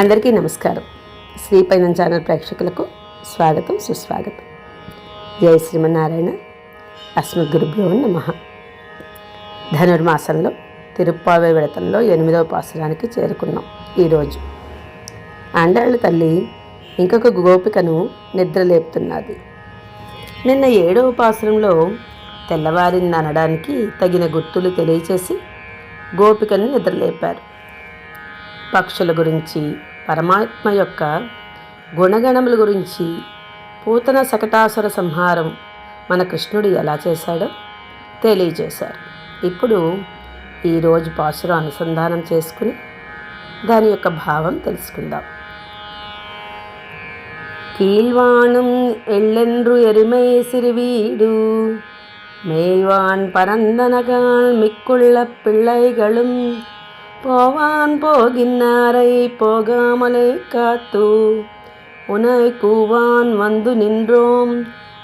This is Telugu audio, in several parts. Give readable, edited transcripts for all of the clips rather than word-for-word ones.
అందరికీ నమస్కారం. శ్రీపైనం ఛానల్ ప్రేక్షకులకు స్వాగతం, సుస్వాగతం. జై శ్రీమన్నారాయణ. అస్మద్గురుభ్యో నమః. ధనుర్మాసంలో తిరుప్పావై విడతంలో 8వ పాసురానికి చేరుకున్నాం. ఈరోజు ఆండాళ్ళ తల్లి ఇంకొక గోపికను నిద్రలేపుతున్నది. నిన్న 7వ పాసురంలో తెల్లవారిందనడానికి తగిన గుర్తులు తెలియచేసి గోపికను నిద్రలేపారు. పక్షుల గురించి, పరమాత్మ యొక్క గుణగణముల గురించి, పూతన శకటాసుర సంహారం మన కృష్ణుడు ఎలా చేశాడో తెలియజేశారు. ఇప్పుడు ఈరోజు పాసురం అనుసంధానం చేసుకుని దాని యొక్క భావం తెలుసుకుందాం. கீழ்வானும் எள்ளென்று எருமை சிறுவீடு மேய்வான் பரந்தனகால் மிக்குள்ள பிள்ளைகளும் போவான் போகின்னாரை போகாமலே காத்து உனை கூவான் வந்து நின்றோம்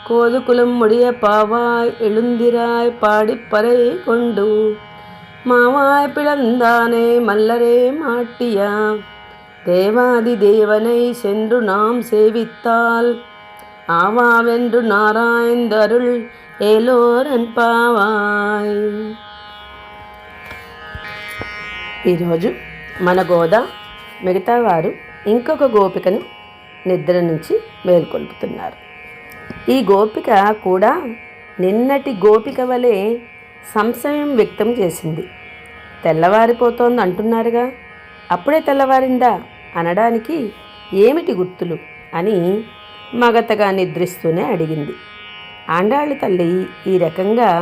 கோதுகுலம் முடிய பாவாய் எழுந்திராய் பாடிப்பறை கொண்டு மாவாய் பிளந்தானே மல்லரே மாட்டியா தேவாதி தேவனை சென்று நாம் சேவித்தால் ஆவாவென்று நாராயந்தருள் ஏலோரன் பாவாய். ఈరోజు మన గోద మిగతా వారు ఇంకొక గోపికను నిద్ర నుంచి మేల్కొల్పుతున్నారు. ఈ గోపిక కూడా నిన్నటి గోపిక వలె సంశయం వ్యక్తం చేసింది. తెల్లవారిపోతోంది అంటున్నారుగా, అప్పుడే తెల్లవారిందా అనడానికి ఏమిటి గుర్తులు అని మగతగా నిద్రిస్తూనే అడిగింది. ఆండాళ్ళ తల్లి ఈ రకంగా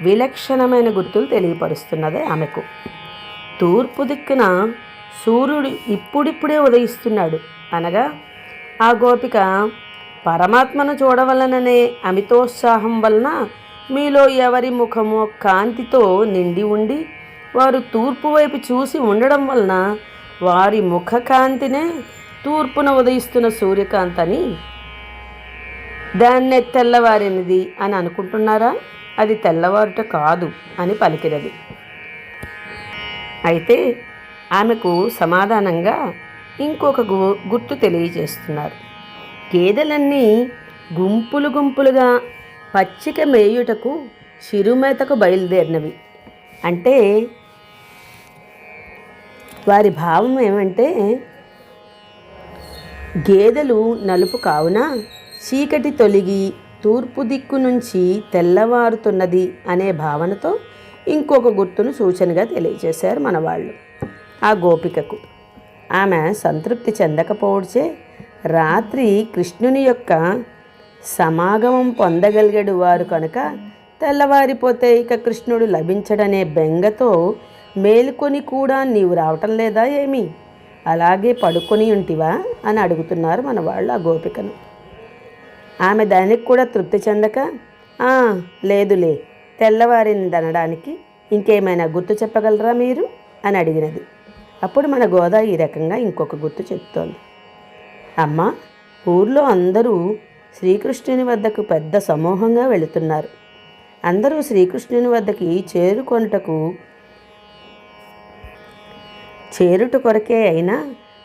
విలక్షణమైన గుర్తులు తెలియపరుస్తున్నదే ఆమెకు. తూర్పు దిక్కున సూర్యుడు ఇప్పుడిప్పుడే ఉదయిస్తున్నాడు అనగా ఆ గోపిక పరమాత్మను చూడవలననే అమితోత్సాహం వలన మీలో ఎవరి ముఖమో కాంతితో నిండి ఉండి వారు తూర్పు వైపు చూసి ఉండడం వలన వారి ముఖ కాంతినే తూర్పున ఉదయిస్తున్న సూర్యకాంతని దాన్నే తెల్లవారినది అని అనుకుంటున్నారా? అది తెల్లవారుట కాదు అని పలికినది. అయితే ఆమెకు సమాధానంగా ఇంకొక గుర్తు తెలియజేస్తున్నారు. గేదెలన్నీ గుంపులు గుంపులుగా పచ్చిక మేయుటకు చిరుమేతకు బయలుదేరినవి. అంటే వారి భావం ఏమంటే, గేదెలు నలుపు కావున చీకటి తొలగి తూర్పు దిక్కు నుంచి తెల్లవారుతున్నది అనే భావనతో ఇంకొక గుర్తును సూచనగా తెలియజేశారు మన వాళ్ళు. ఆ గోపికకు ఆమె సంతృప్తి చెందకపోవచ్చే రాత్రి కృష్ణుని యొక్క సమాగమం పొందగలిగాడు వారు కనుక తెల్లవారిపోతే ఇక కృష్ణుడు లభించడనే బెంగతో మేలుకొని కూడా నీవు రావటం లేదా ఏమి, అలాగే పడుకొని ఉంటివా అని అడుగుతున్నారు మన వాళ్ళు ఆ గోపికను. ఆమె దానికి కూడా తృప్తి చెందక లేదులే, తెల్లవారిందనడానికి ఇంకేమైనా గుర్తు చెప్పగలరా మీరు అని అడిగినది. అప్పుడు మన గోదా ఈ రకంగా ఇంకొక గుర్తు చెప్తోంది. అమ్మ, ఊర్లో అందరూ శ్రీకృష్ణుని వద్దకు పెద్ద సమూహంగా వెళుతున్నారు. అందరూ శ్రీకృష్ణుని వద్దకి చేరుట కొరకే అయినా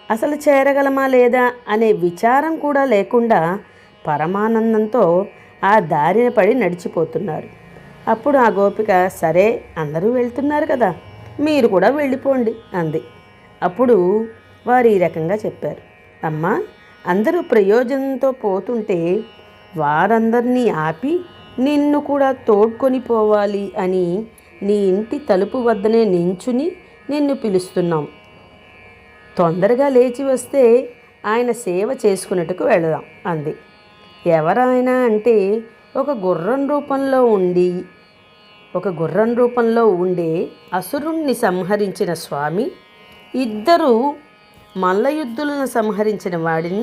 అసలు చేరగలమా లేదా అనే విచారం కూడా లేకుండా పరమానందంతో ఆ దారిన పడి నడిచిపోతున్నారు. అప్పుడు ఆ గోపిక, సరే అందరూ వెళ్తున్నారు కదా, మీరు కూడా వెళ్ళిపోండి అంది. అప్పుడు వారు ఈ రకంగా చెప్పారు. అమ్మా, అందరూ ప్రయోజనంతో పోతుంటే వారందరినీ ఆపి నిన్ను కూడా తోడ్కొని పోవాలి అని నీ ఇంటి తలుపు వద్దనే నించుని నిన్ను పిలుస్తున్నాం. తొందరగా లేచి వస్తే ఆయన సేవ చేసుకున్నట్టుకు వెళదాం అంది. ఎవరైనా అంటే ఒక గుర్రం రూపంలో ఉండే అసురుణ్ణి సంహరించిన స్వామి, ఇద్దరు మల్లయుద్ధులను సంహరించిన వాడిని,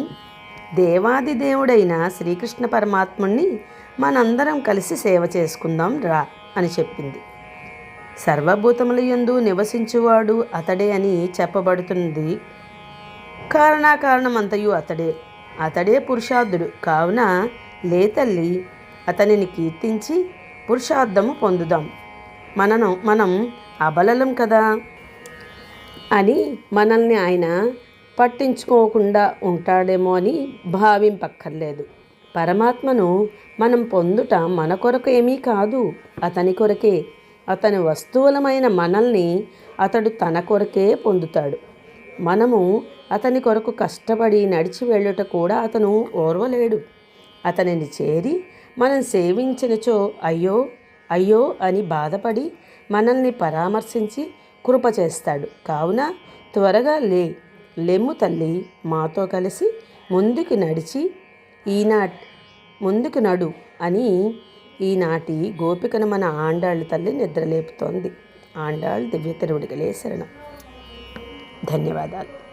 దేవాది దేవుడైన శ్రీకృష్ణ పరమాత్ముణ్ణి మనందరం కలిసి సేవ చేసుకుందాం రా అని చెప్పింది. సర్వభూతముల యందు నివసించువాడు అతడే అని చెప్పబడుతున్నది. కారణాకారణమంతయు అతడే పురుషార్థుడు కావున లేతల్లి అతనిని కీర్తించి పురుషార్థము పొందుదాం. మనం అబలలం కదా అని మనల్ని ఆయన పట్టించుకోకుండా ఉంటాడేమో అని భావింపక్కర్లేదు. పరమాత్మను మనం పొందుట మన కొరకు ఏమీ కాదు, అతని కొరకే. అతని వస్తువులమైన మనల్ని అతడు తన కొరకే పొందుతాడు. మనము అతని కొరకు కష్టపడి నడిచి వెళ్ళుట కూడా అతను ఓర్వలేడు. అతనిని చేరి మనం సేవించినచో అయ్యో అయ్యో అని బాధపడి మనల్ని పరామర్శించి కృప చేస్తాడు. కావున త్వరగా లెమ్ము తల్లి, మాతో కలిసి ముందుకు నడు అని ఈనాటి గోపికను మన ఆండాళ్ళ తల్లి నిద్రలేపుతోంది. ఆండాళ్ దివ్య తిరువడిగలే శరణం. ధన్యవాదాలు.